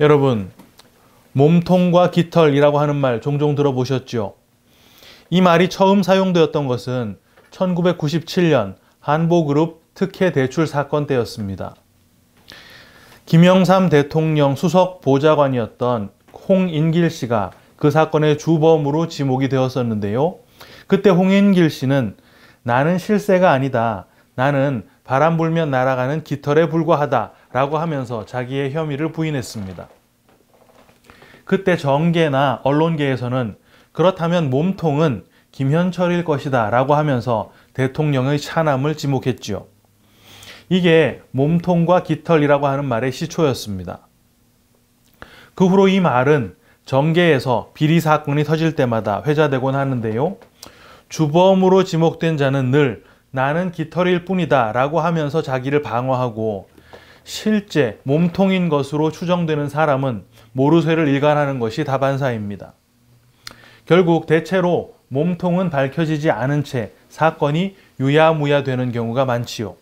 여러분, 몸통과 깃털이라고 하는 말 종종 들어보셨죠? 이 말이 처음 사용되었던 것은 1997년 한보그룹 특혜 대출 사건 때였습니다. 김영삼 대통령 수석 보좌관이었던 홍인길 씨가 그 사건의 주범으로 지목이 되었었는데요. 그때 홍인길 씨는 나는 실세가 아니다. 나는 바람 불면 날아가는 깃털에 불과하다 라고 하면서 자기의 혐의를 부인했습니다. 그때 정계나 언론계에서는 그렇다면 몸통은 김현철일 것이다 라고 하면서 대통령의 차남을 지목했죠. 이게 몸통과 깃털이라고 하는 말의 시초였습니다. 그 후로 이 말은 정계에서 비리 사건이 터질 때마다 회자되곤 하는데요. 주범으로 지목된 자는 늘 나는 깃털일 뿐이다 라고 하면서 자기를 방어하고 실제 몸통인 것으로 추정되는 사람은 모르쇠를 일관하는 것이 다반사입니다. 결국 대체로 몸통은 밝혀지지 않은 채 사건이 유야무야 되는 경우가 많지요.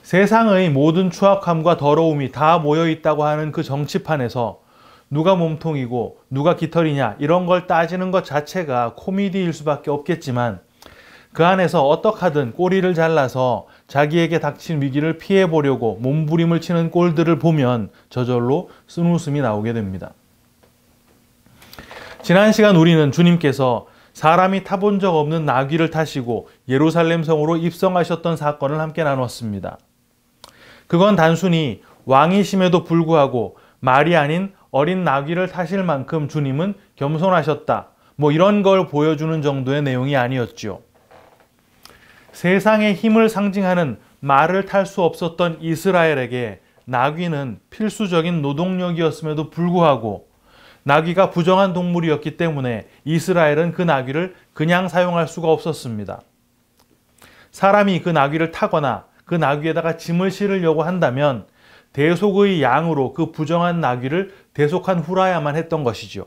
세상의 모든 추악함과 더러움이 다 모여 있다고 하는 그 정치판에서 누가 몸통이고 누가 깃털이냐 이런 걸 따지는 것 자체가 코미디일 수밖에 없겠지만 그 안에서 어떡하든 꼬리를 잘라서 자기에게 닥친 위기를 피해보려고 몸부림을 치는 꼴들을 보면 저절로 쓴웃음이 나오게 됩니다. 지난 시간 우리는 주님께서 사람이 타본 적 없는 나귀를 타시고 예루살렘 성으로 입성하셨던 사건을 함께 나눴습니다. 그건 단순히 왕이심에도 불구하고 말이 아닌 어린 나귀를 타실 만큼 주님은 겸손하셨다. 이런 걸 보여주는 정도의 내용이 아니었죠. 세상의 힘을 상징하는 말을 탈 수 없었던 이스라엘에게 나귀는 필수적인 노동력이었음에도 불구하고 나귀가 부정한 동물이었기 때문에 이스라엘은 그 나귀를 그냥 사용할 수가 없었습니다. 사람이 그 나귀를 타거나 그 나귀에다가 짐을 실으려고 한다면 대속의 양으로 그 부정한 나귀를 대속한 후라야만 했던 것이죠.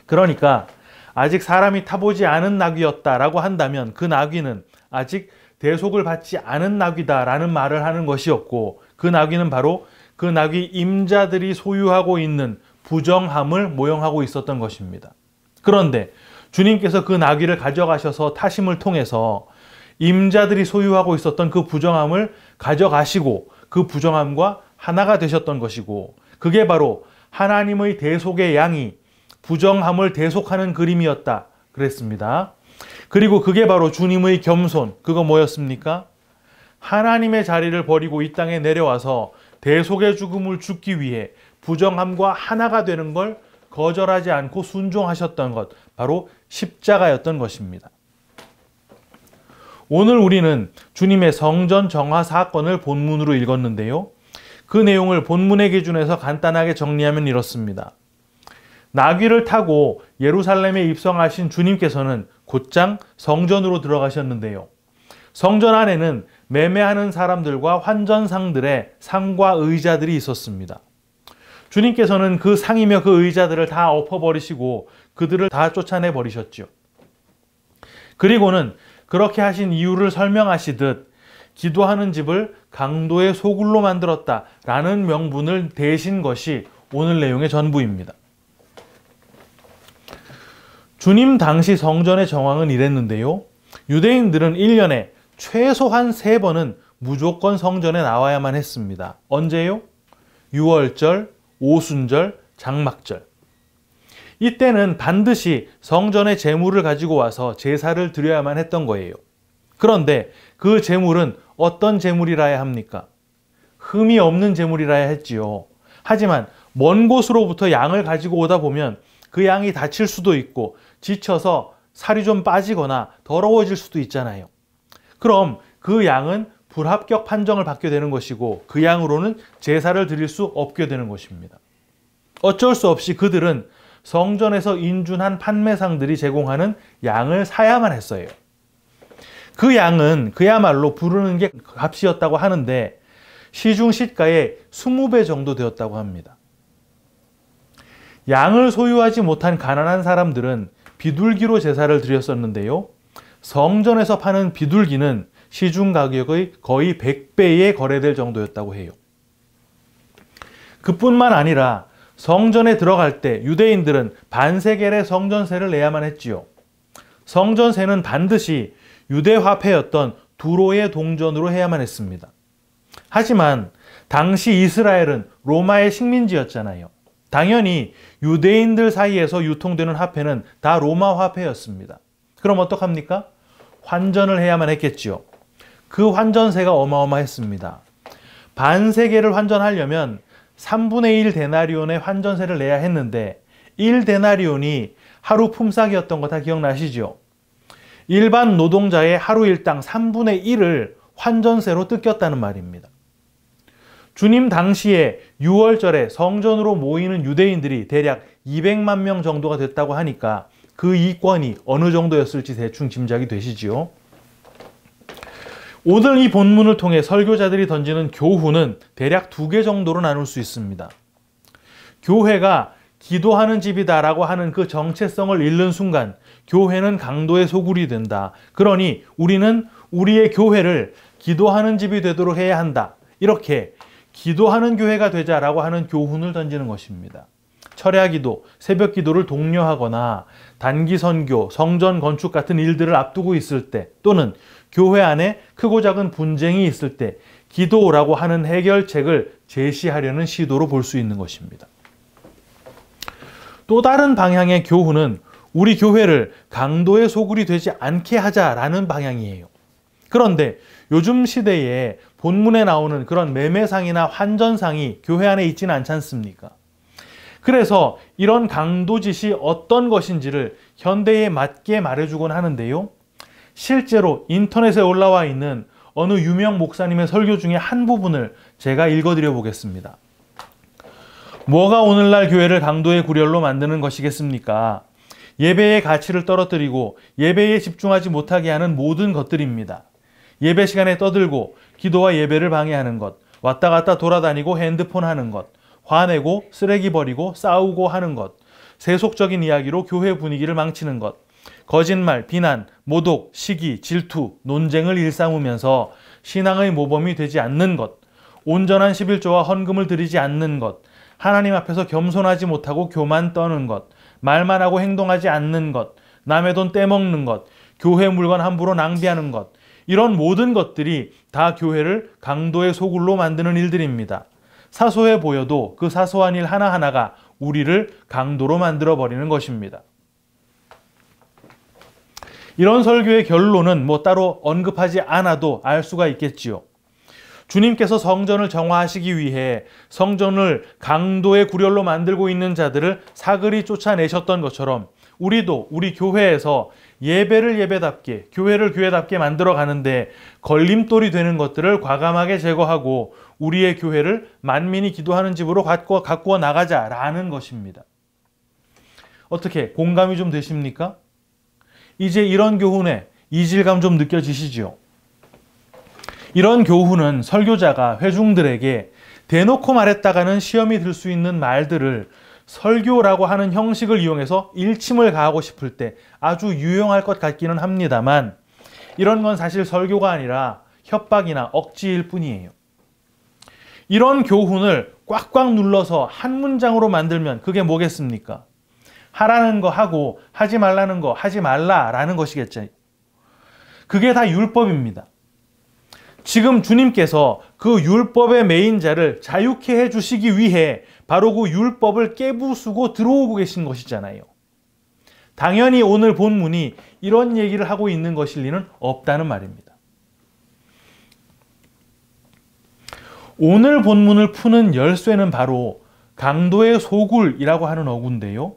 그러니까 아직 사람이 타보지 않은 나귀였다라고 한다면 그 나귀는 아직 대속을 받지 않은 나귀다라는 말을 하는 것이었고 그 나귀는 바로 그 나귀 임자들이 소유하고 있는 부정함을 모형하고 있었던 것입니다. 그런데 주님께서 그 나귀를 가져가셔서 타심을 통해서 임자들이 소유하고 있었던 그 부정함을 가져가시고 그 부정함과 하나가 되셨던 것이고 그게 바로 하나님의 대속의 양이 부정함을 대속하는 그림이었다 그랬습니다. 그리고 그게 바로 주님의 겸손, 그거 뭐였습니까? 하나님의 자리를 버리고 이 땅에 내려와서 대속의 죽음을 죽기 위해 부정함과 하나가 되는 걸 거절하지 않고 순종하셨던 것, 바로 십자가였던 것입니다. 오늘 우리는 주님의 성전 정화 사건을 본문으로 읽었는데요. 그 내용을 본문의 기준에서 간단하게 정리하면 이렇습니다. 나귀를 타고 예루살렘에 입성하신 주님께서는 곧장 성전으로 들어가셨는데요. 성전 안에는 매매하는 사람들과 환전상들의 상과 의자들이 있었습니다. 주님께서는 그 상이며 그 의자들을 다 엎어버리시고 그들을 다 쫓아내 버리셨죠. 그리고는 그렇게 하신 이유를 설명하시듯 기도하는 집을 강도의 소굴로 만들었다라는 명분을 대신 것이 오늘 내용의 전부입니다. 주님 당시 성전의 정황은 이랬는데요. 유대인들은 1년에 최소한 3번은 무조건 성전에 나와야만 했습니다. 언제요? 유월절, 오순절, 장막절. 이때는 반드시 성전의 제물을 가지고 와서 제사를 드려야만 했던 거예요. 그런데 그 제물은 어떤 제물이라야 합니까? 흠이 없는 제물이라야 했지요. 하지만 먼 곳으로부터 양을 가지고 오다 보면 그 양이 다칠 수도 있고 지쳐서 살이 좀 빠지거나 더러워질 수도 있잖아요. 그럼 그 양은 불합격 판정을 받게 되는 것이고 그 양으로는 제사를 드릴 수 없게 되는 것입니다. 어쩔 수 없이 그들은 성전에서 인준한 판매상들이 제공하는 양을 사야만 했어요. 그 양은 그야말로 부르는 게 값이었다고 하는데 시중 시가의 20배 정도 되었다고 합니다. 양을 소유하지 못한 가난한 사람들은 비둘기로 제사를 드렸었는데요. 성전에서 파는 비둘기는 시중 가격의 거의 100배에 거래될 정도였다고 해요. 그뿐만 아니라 성전에 들어갈 때 유대인들은 반세겔의 성전세를 내야만 했지요. 성전세는 반드시 유대 화폐였던 두로의 동전으로 해야만 했습니다. 하지만 당시 이스라엘은 로마의 식민지였잖아요. 당연히 유대인들 사이에서 유통되는 화폐는 다 로마 화폐였습니다. 그럼 어떡합니까? 환전을 해야만 했겠지요. 그 환전세가 어마어마했습니다. 반세겔을 환전하려면 3분의 1 데나리온의 환전세를 내야 했는데 1 데나리온이 하루 품삯이었던 거 다 기억나시죠? 일반 노동자의 하루 일당 3분의 1을 환전세로 뜯겼다는 말입니다. 주님 당시에 6월절에 성전으로 모이는 유대인들이 대략 200만 명 정도가 됐다고 하니까 그 이권이 어느 정도였을지 대충 짐작이 되시지요? 오늘 이 본문을 통해 설교자들이 던지는 교훈은 대략 2개 정도로 나눌 수 있습니다. 교회가 기도하는 집이다라고 하는 그 정체성을 잃는 순간 교회는 강도의 소굴이 된다. 그러니 우리는 우리의 교회를 기도하는 집이 되도록 해야 한다. 이렇게 기도하는 교회가 되자라고 하는 교훈을 던지는 것입니다. 철야 기도, 새벽 기도를 독려하거나 단기 선교, 성전 건축 같은 일들을 앞두고 있을 때 또는 교회 안에 크고 작은 분쟁이 있을 때 기도라고 하는 해결책을 제시하려는 시도로 볼 수 있는 것입니다. 또 다른 방향의 교훈은 우리 교회를 강도의 소굴이 되지 않게 하자라는 방향이에요. 그런데 요즘 시대에 본문에 나오는 그런 매매상이나 환전상이 교회 안에 있지는 않지 않습니까? 그래서 이런 강도짓이 어떤 것인지를 현대에 맞게 말해주곤 하는데요. 실제로 인터넷에 올라와 있는 어느 유명 목사님의 설교 중에 한 부분을 제가 읽어드려 보겠습니다. 뭐가 오늘날 교회를 강도의 구렬로 만드는 것이겠습니까? 예배의 가치를 떨어뜨리고 예배에 집중하지 못하게 하는 모든 것들입니다. 예배 시간에 떠들고 기도와 예배를 방해하는 것, 왔다 갔다 돌아다니고 핸드폰 하는 것, 화내고 쓰레기 버리고 싸우고 하는 것, 세속적인 이야기로 교회 분위기를 망치는 것, 거짓말, 비난, 모독, 시기, 질투, 논쟁을 일삼으면서 신앙의 모범이 되지 않는 것, 온전한 11조와 헌금을 드리지 않는 것, 하나님 앞에서 겸손하지 못하고 교만 떠는 것, 말만 하고 행동하지 않는 것, 남의 돈 떼먹는 것, 교회 물건 함부로 낭비하는 것, 이런 모든 것들이 다 교회를 강도의 소굴로 만드는 일들입니다. 사소해 보여도 그 사소한 일 하나하나가 우리를 강도로 만들어버리는 것입니다. 이런 설교의 결론은 따로 언급하지 않아도 알 수가 있겠지요. 주님께서 성전을 정화하시기 위해 성전을 강도의 구렬로 만들고 있는 자들을 사그리 쫓아내셨던 것처럼 우리도 우리 교회에서 예배를 예배답게, 교회를 교회답게 만들어 가는데 걸림돌이 되는 것들을 과감하게 제거하고 우리의 교회를 만민이 기도하는 집으로 가꾸어 나가자라는 것입니다. 어떻게 공감이 좀 되십니까? 이제 이런 교훈에 이질감 좀 느껴지시죠? 이런 교훈은 설교자가 회중들에게 대놓고 말했다가는 시험이 들 수 있는 말들을 설교라고 하는 형식을 이용해서 일침을 가하고 싶을 때 아주 유용할 것 같기는 합니다만 이런 건 사실 설교가 아니라 협박이나 억지일 뿐이에요. 이런 교훈을 꽉꽉 눌러서 한 문장으로 만들면 그게 뭐겠습니까? 하라는 거 하고 하지 말라는 거 하지 말라라는 것이겠죠. 그게 다 율법입니다. 지금 주님께서 그 율법의 메인자를 자유케 해주시기 위해 바로 그 율법을 깨부수고 들어오고 계신 것이잖아요. 당연히 오늘 본문이 이런 얘기를 하고 있는 것일 리는 없다는 말입니다. 오늘 본문을 푸는 열쇠는 바로 강도의 소굴이라고 하는 어구인데요.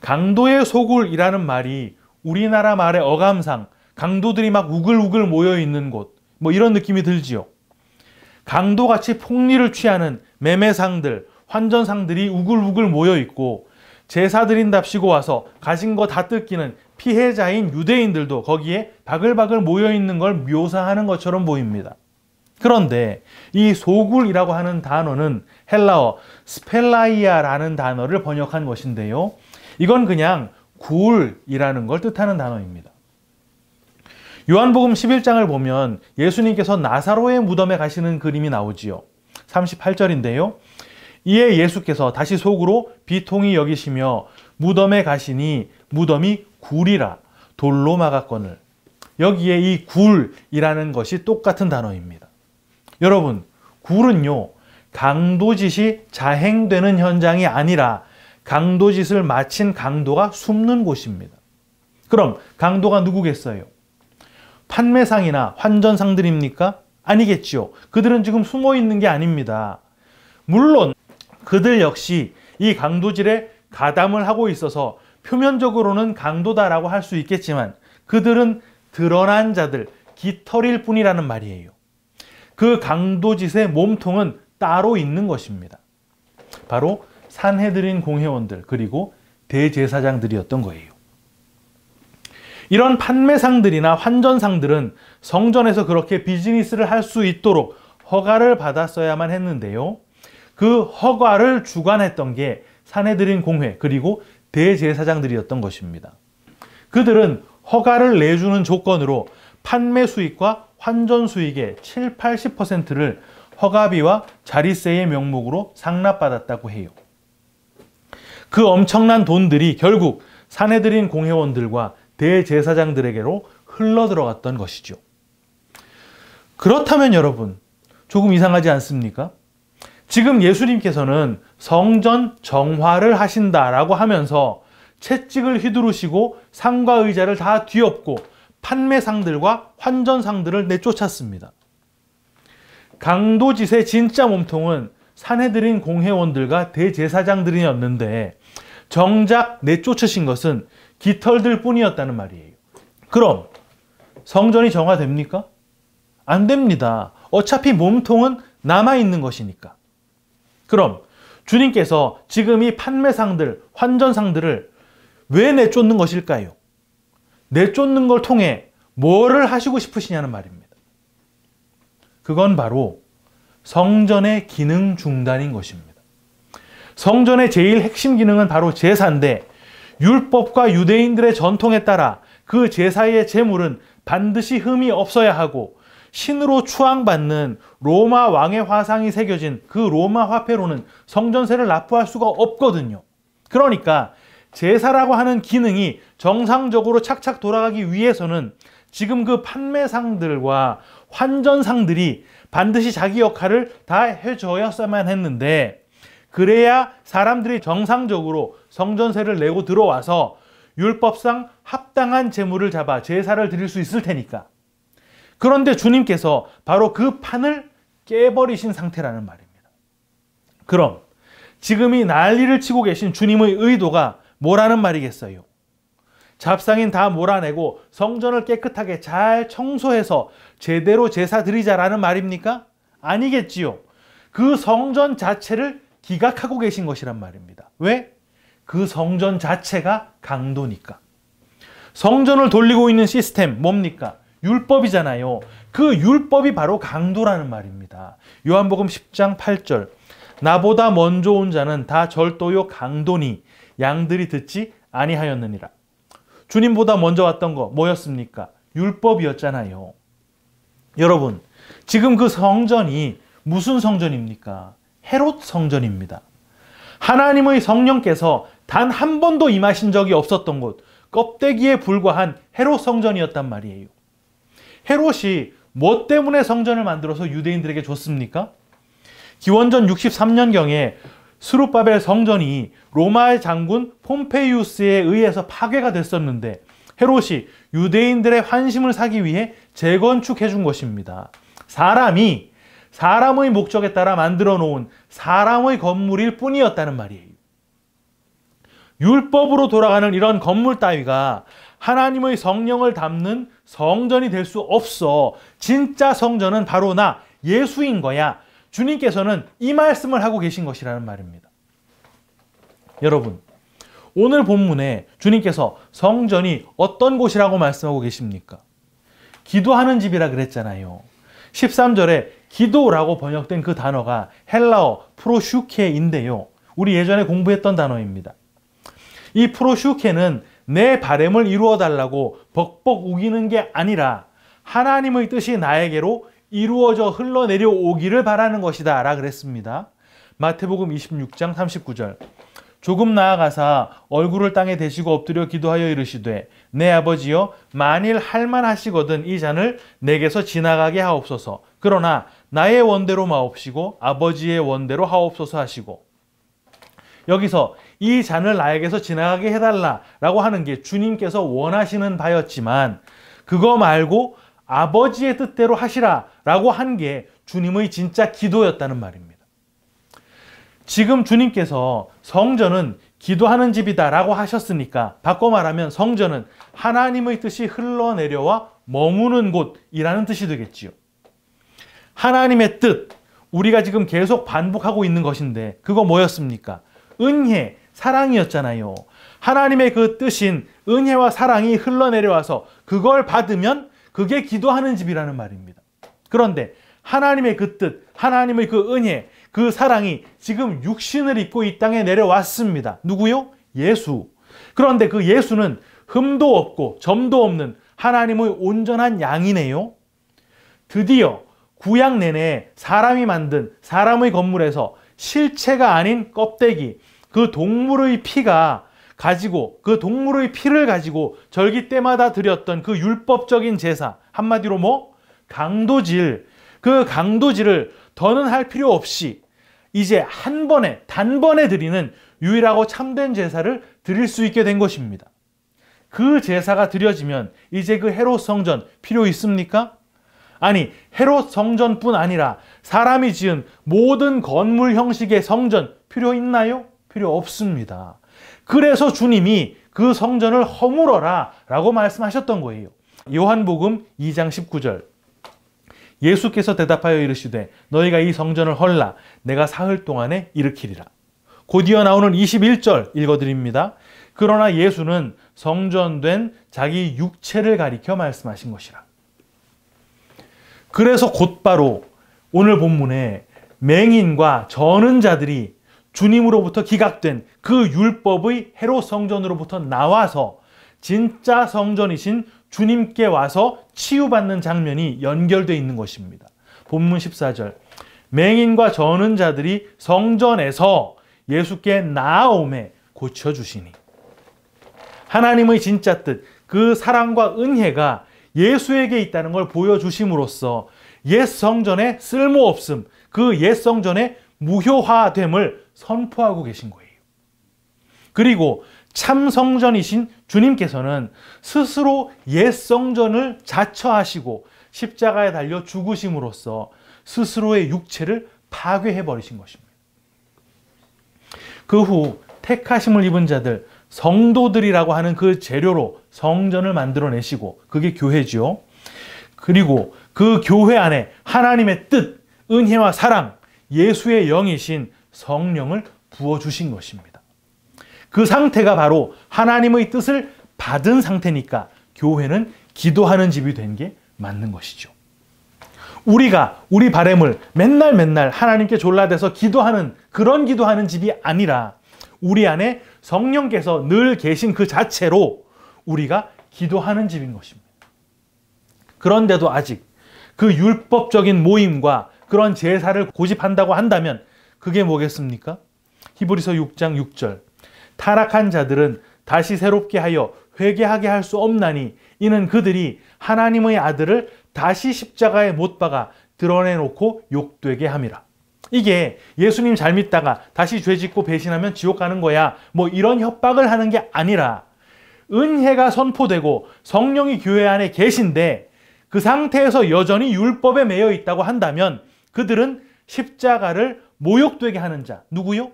강도의 소굴이라는 말이 우리나라 말의 어감상 강도들이 막 우글우글 모여있는 곳 이런 느낌이 들지요. 강도같이 폭리를 취하는 매매상들, 환전상들이 우글우글 모여있고 제사 드린답시고 와서 가진 거 다 뜯기는 피해자인 유대인들도 거기에 바글바글 모여있는 걸 묘사하는 것처럼 보입니다. 그런데 이 소굴이라고 하는 단어는 헬라어 스펠라이아라는 단어를 번역한 것인데요. 이건 그냥 굴이라는 걸 뜻하는 단어입니다. 요한복음 11장을 보면 예수님께서 나사로의 무덤에 가시는 그림이 나오지요. 38절인데요. 이에 예수께서 다시 속으로 비통히 여기시며 무덤에 가시니 무덤이 굴이라 돌로 막았거늘. 여기에 이 굴이라는 것이 똑같은 단어입니다. 여러분, 굴은요, 강도짓이 자행되는 현장이 아니라 강도짓을 마친 강도가 숨는 곳입니다. 그럼 강도가 누구겠어요? 판매상이나 환전상들입니까? 아니겠죠. 그들은 지금 숨어 있는 게 아닙니다. 물론 그들 역시 이 강도질에 가담을 하고 있어서 표면적으로는 강도다라고 할 수 있겠지만 그들은 드러난 자들, 깃털일 뿐이라는 말이에요. 그 강도짓의 몸통은 따로 있는 것입니다. 바로 산헤드린 공회원들 그리고 대제사장들이었던 거예요. 이런 판매상들이나 환전상들은 성전에서 그렇게 비즈니스를 할 수 있도록 허가를 받았어야만 했는데요. 그 허가를 주관했던 게 산헤드린 공회 그리고 대제사장들이었던 것입니다. 그들은 허가를 내주는 조건으로 판매 수익과 환전 수익의 7, 80%를 허가비와 자리세의 명목으로 상납받았다고 해요. 그 엄청난 돈들이 결국 산헤드린 공회원들과 대제사장들에게로 흘러들어갔던 것이죠. 그렇다면 여러분, 조금 이상하지 않습니까? 지금 예수님께서는 성전 정화를 하신다라고 하면서 채찍을 휘두르시고 상과 의자를 다 뒤엎고 판매상들과 환전상들을 내쫓았습니다. 강도짓의 진짜 몸통은 산헤드린 공회원들과 대제사장들이었는데 정작 내쫓으신 것은 깃털들 뿐이었다는 말이에요. 그럼 성전이 정화됩니까? 안 됩니다. 어차피 몸통은 남아있는 것이니까. 그럼 주님께서 지금 이 판매상들, 환전상들을 왜 내쫓는 것일까요? 내쫓는 걸 통해 뭐를 하시고 싶으시냐는 말입니다. 그건 바로 성전의 기능 중단인 것입니다. 성전의 제일 핵심 기능은 바로 제사인데 율법과 유대인들의 전통에 따라 그 제사의 제물은 반드시 흠이 없어야 하고 신으로 추앙받는 로마 왕의 화상이 새겨진 그 로마 화폐로는 성전세를 납부할 수가 없거든요. 그러니까 제사라고 하는 기능이 정상적으로 착착 돌아가기 위해서는 지금 그 판매상들과 환전상들이 반드시 자기 역할을 다 해줘야만 했는데 그래야 사람들이 정상적으로 성전세를 내고 들어와서 율법상 합당한 제물을 잡아 제사를 드릴 수 있을 테니까. 그런데 주님께서 바로 그 판을 깨버리신 상태라는 말입니다. 그럼 지금 이 난리를 치고 계신 주님의 의도가 뭐라는 말이겠어요? 잡상인 다 몰아내고 성전을 깨끗하게 잘 청소해서 제대로 제사 드리자라는 말입니까? 아니겠지요. 그 성전 자체를 기각하고 계신 것이란 말입니다. 왜? 그 성전 자체가 강도니까. 성전을 돌리고 있는 시스템 뭡니까? 율법이잖아요. 그 율법이 바로 강도라는 말입니다. 요한복음 10장 8절 나보다 먼저 온 자는 다 절도요 강도니 양들이 듣지 아니하였느니라. 주님보다 먼저 왔던 거 뭐였습니까? 율법이었잖아요. 여러분, 지금 그 성전이 무슨 성전입니까? 헤롯 성전입니다. 하나님의 성령께서 단 한 번도 임하신 적이 없었던 곳, 껍데기에 불과한 헤롯 성전이었단 말이에요. 헤롯이 뭐 때문에 성전을 만들어서 유대인들에게 줬습니까? 기원전 63년경에 스룹바벨 성전이 로마의 장군 폼페이우스에 의해서 파괴가 됐었는데 헤롯이 유대인들의 환심을 사기 위해 재건축해 준 것입니다. 사람이 사람의 목적에 따라 만들어 놓은 사람의 건물일 뿐이었다는 말이에요. 율법으로 돌아가는 이런 건물 따위가 하나님의 성령을 담는 성전이 될 수 없어. 진짜 성전은 바로 나 예수인 거야. 주님께서는 이 말씀을 하고 계신 것이라는 말입니다. 여러분, 오늘 본문에 주님께서 성전이 어떤 곳이라고 말씀하고 계십니까? 기도하는 집이라 그랬잖아요. 13절에 기도라고 번역된 그 단어가 헬라어 프로슈케인데요. 우리 예전에 공부했던 단어입니다. 이 프로슈케는 내 바램을 이루어 달라고 벅벅 우기는 게 아니라 하나님의 뜻이 나에게로 이루어져 흘러내려 오기를 바라는 것이다 라 그랬습니다. 마태복음 26장 39절. 조금 나아가사 얼굴을 땅에 대시고 엎드려 기도하여 이르시되 내 아버지여 만일 할만하시거든 이 잔을 내게서 지나가게 하옵소서. 그러나 나의 원대로 마옵시고 아버지의 원대로 하옵소서 하시고, 여기서 이 잔을 나에게서 지나가게 해달라라고 하는 게 주님께서 원하시는 바였지만 그거 말고 아버지의 뜻대로 하시라라고 한 게 주님의 진짜 기도였다는 말입니다. 지금 주님께서 성전은 기도하는 집이다라고 하셨으니까 바꿔 말하면 성전은 하나님의 뜻이 흘러내려와 머무는 곳이라는 뜻이 되겠지요. 하나님의 뜻, 우리가 지금 계속 반복하고 있는 것인데 그거 뭐였습니까? 은혜, 사랑이었잖아요. 하나님의 그 뜻인 은혜와 사랑이 흘러내려와서 그걸 받으면 그게 기도하는 집이라는 말입니다. 그런데 하나님의 그 뜻, 하나님의 그 은혜, 그 사랑이 지금 육신을 입고 이 땅에 내려왔습니다. 누구요? 예수. 그런데 그 예수는 흠도 없고 점도 없는 하나님의 온전한 양이네요. 드디어 구약 내내 사람이 만든 사람의 건물에서 실체가 아닌 껍데기, 그 동물의 피가 가지고, 그 동물의 피를 가지고 절기 때마다 드렸던 그 율법적인 제사, 한마디로 뭐? 강도질. 그 강도질을 더는 할 필요 없이 이제 한 번에, 단번에 드리는 유일하고 참된 제사를 드릴 수 있게 된 것입니다. 그 제사가 드려지면 이제 그 헤롯 성전 필요 있습니까? 아니, 헤롯 성전뿐 아니라 사람이 지은 모든 건물 형식의 성전 필요 있나요? 필요 없습니다. 그래서 주님이 그 성전을 허물어라 라고 말씀하셨던 거예요. 요한복음 2장 19절. 예수께서 대답하여 이르시되 너희가 이 성전을 헐라 내가 사흘 동안에 일으키리라. 곧이어 나오는 21절 읽어드립니다. 그러나 예수는 성전된 자기 육체를 가리켜 말씀하신 것이라. 그래서 곧바로 오늘 본문에 맹인과 저는 자들이 주님으로부터 기각된 그 율법의 헤롯 성전으로부터 나와서 진짜 성전이신 주님께 와서 치유받는 장면이 연결되어 있는 것입니다. 본문 14절. 맹인과 저는 자들이 성전에서 예수께 나아오매 고쳐주시니. 하나님의 진짜 뜻, 그 사랑과 은혜가 예수에게 있다는 걸 보여주심으로써 옛 성전의 쓸모없음, 그 옛 성전의 무효화됨을 선포하고 계신 거예요. 그리고 참 성전이신 주님께서는 스스로 옛 성전을 자처하시고 십자가에 달려 죽으심으로써 스스로의 육체를 파괴해 버리신 것입니다. 그 후 택하심을 입은 자들, 성도들이라고 하는 그 재료로 성전을 만들어내시고, 그게 교회죠. 그리고 그 교회 안에 하나님의 뜻, 은혜와 사랑, 예수의 영이신 성령을 부어주신 것입니다. 그 상태가 바로 하나님의 뜻을 받은 상태니까 교회는 기도하는 집이 된 게 맞는 것이죠. 우리가 우리 바램을 맨날 하나님께 졸라대서 기도하는 그런 기도하는 집이 아니라 우리 안에 성령께서 늘 계신 그 자체로 우리가 기도하는 집인 것입니다. 그런데도 아직 그 율법적인 모임과 그런 제사를 고집한다고 한다면 그게 뭐겠습니까? 히브리서 6장 6절. 타락한 자들은 다시 새롭게 하여 회개하게 할 수 없나니 이는 그들이 하나님의 아들을 다시 십자가에 못 박아 드러내놓고 욕되게 함이라. 이게 예수님 잘 믿다가 다시 죄짓고 배신하면 지옥 가는 거야, 뭐 이런 협박을 하는 게 아니라 은혜가 선포되고 성령이 교회 안에 계신데 그 상태에서 여전히 율법에 매여 있다고 한다면 그들은 십자가를 모욕되게 하는 자, 누구요?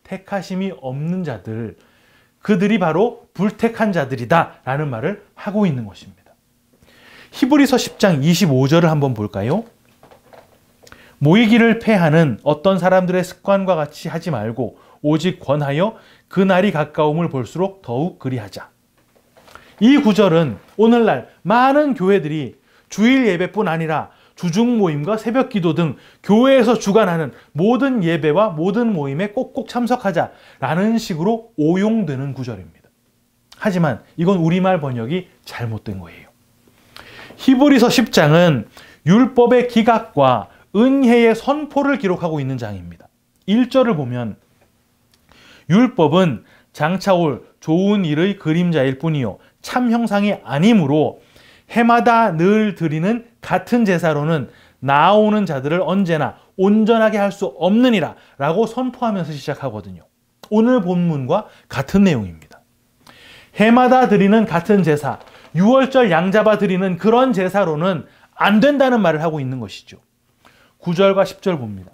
택하심이 없는 자들, 그들이 바로 불택한 자들이다 라는 말을 하고 있는 것입니다. 히브리서 10장 25절을 한번 볼까요? 모이기를 패하는 어떤 사람들의 습관과 같이 하지 말고 오직 권하여 그 날이 가까움을 볼수록 더욱 그리하자. 이 구절은 오늘날 많은 교회들이 주일 예배뿐 아니라 주중 모임과 새벽 기도 등 교회에서 주관하는 모든 예배와 모든 모임에 꼭꼭 참석하자라는 식으로 오용되는 구절입니다. 하지만 이건 우리말 번역이 잘못된 거예요. 히브리서 10장은 율법의 기각과 은혜의 선포를 기록하고 있는 장입니다. 1절을 보면 율법은 장차 올 좋은 일의 그림자일 뿐이요 참 형상이 아니므로 해마다 늘 드리는 같은 제사로는 나아오는 자들을 언제나 온전하게 할 수 없느니라 라고 선포하면서 시작하거든요. 오늘 본문과 같은 내용입니다. 해마다 드리는 같은 제사, 6월절 양 잡아 드리는 그런 제사로는 안 된다는 말을 하고 있는 것이죠. 9절과 10절 봅니다.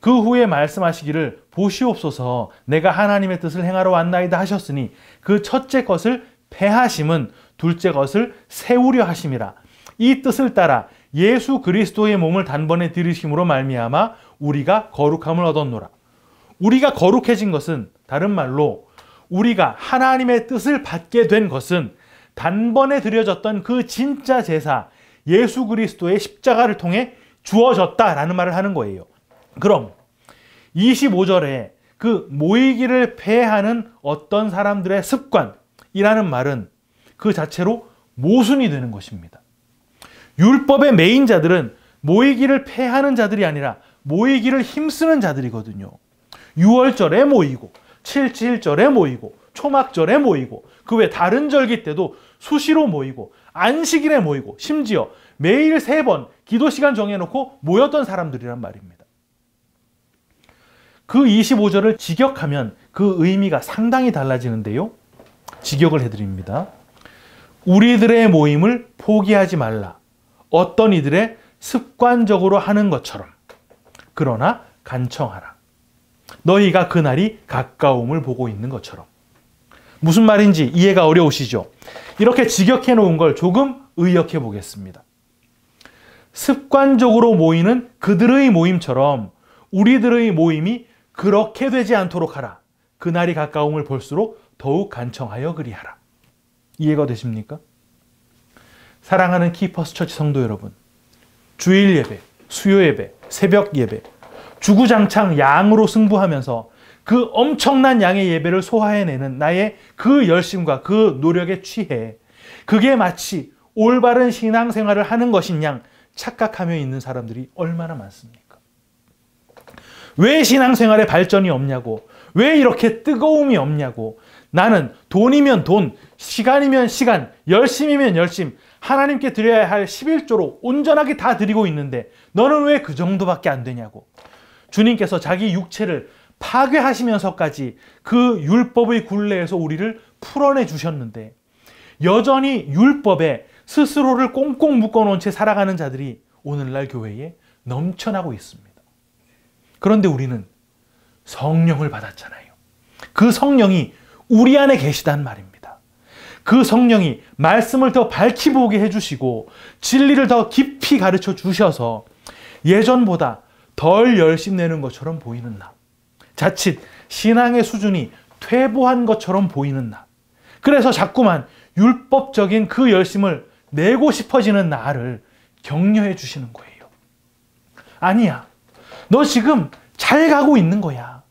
그 후에 말씀하시기를 보시옵소서 내가 하나님의 뜻을 행하러 왔나이다 하셨으니 그 첫째 것을 폐하심은 둘째 것을 세우려 하심이라. 이 뜻을 따라 예수 그리스도의 몸을 단번에 들이심으로 말미암아 우리가 거룩함을 얻었노라. 우리가 거룩해진 것은 다른 말로 우리가 하나님의 뜻을 받게 된 것은 단번에 드려졌던 그 진짜 제사 예수 그리스도의 십자가를 통해 주어졌다라는 말을 하는 거예요. 그럼 25절에 그 모이기를 폐하는 어떤 사람들의 습관이라는 말은 그 자체로 모순이 되는 것입니다. 율법의 메인자들은 모이기를 폐하는 자들이 아니라 모이기를 힘쓰는 자들이거든요. 6월절에 모이고 7.7절에 모이고 초막절에 모이고 그 외 다른 절기 때도 수시로 모이고 안식일에 모이고 심지어 매일 3번 기도 시간 정해놓고 모였던 사람들이란 말입니다. 그 25절을 직역하면 그 의미가 상당히 달라지는데요. 직역을 해드립니다. 우리들의 모임을 포기하지 말라. 어떤 이들의 습관적으로 하는 것처럼. 그러나 간청하라. 너희가 그날이 가까움을 보고 있는 것처럼. 무슨 말인지 이해가 어려우시죠? 이렇게 직역해 놓은 걸 조금 의역해 보겠습니다. 습관적으로 모이는 그들의 모임처럼 우리들의 모임이 그렇게 되지 않도록 하라. 그날이 가까움을 볼수록 더욱 간청하여 그리하라. 이해가 되십니까? 사랑하는 키퍼스 처치 성도 여러분, 주일 예배, 수요 예배, 새벽 예배, 주구장창 양으로 승부하면서 그 엄청난 양의 예배를 소화해내는 나의 그 열심과 그 노력에 취해 그게 마치 올바른 신앙생활을 하는 것인 양 착각하며 있는 사람들이 얼마나 많습니까? 왜 신앙생활에 발전이 없냐고, 왜 이렇게 뜨거움이 없냐고, 나는 돈이면 돈, 시간이면 시간, 열심이면 열심, 하나님께 드려야 할 11조로 온전하게 다 드리고 있는데 너는 왜 그 정도밖에 안 되냐고. 주님께서 자기 육체를 파괴하시면서까지 그 율법의 굴레에서 우리를 풀어내 주셨는데 여전히 율법에 스스로를 꽁꽁 묶어놓은 채 살아가는 자들이 오늘날 교회에 넘쳐나고 있습니다. 그런데 우리는 성령을 받았잖아요. 그 성령이 우리 안에 계시단 말입니다. 그 성령이 말씀을 더 밝히 보게 해주시고 진리를 더 깊이 가르쳐 주셔서 예전보다 덜 열심 내는 것처럼 보이는 나. 자칫 신앙의 수준이 퇴보한 것처럼 보이는 나. 그래서 자꾸만 율법적인 그 열심을 내고 싶어지는 나를 격려해 주시는 거예요. 아니야. 너 지금 잘 가고 있는 거야.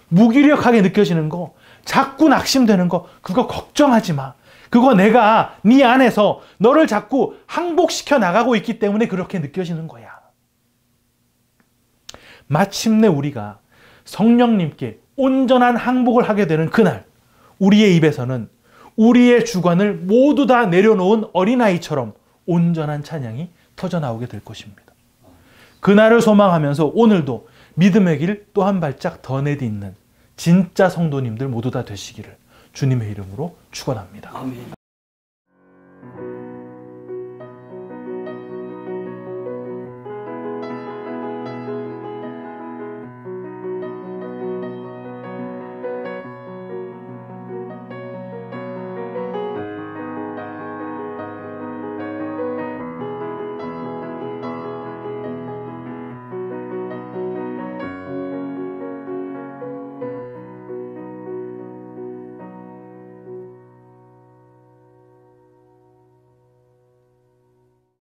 무기력하게 느껴지는 거, 자꾸 낙심되는 거, 그거 걱정하지 마. 그거 내가 네 안에서 너를 자꾸 항복시켜 나가고 있기 때문에 그렇게 느껴지는 거야. 마침내 우리가 성령님께 온전한 항복을 하게 되는 그날, 우리의 입에서는 우리의 주관을 모두 다 내려놓은 어린아이처럼 온전한 찬양이 터져나오게 될 것입니다. 그날을 소망하면서 오늘도 믿음의 길 또 한 발짝 더 내딛는 진짜 성도님들 모두 다 되시기를 주님의 이름으로 축원합니다. 아멘.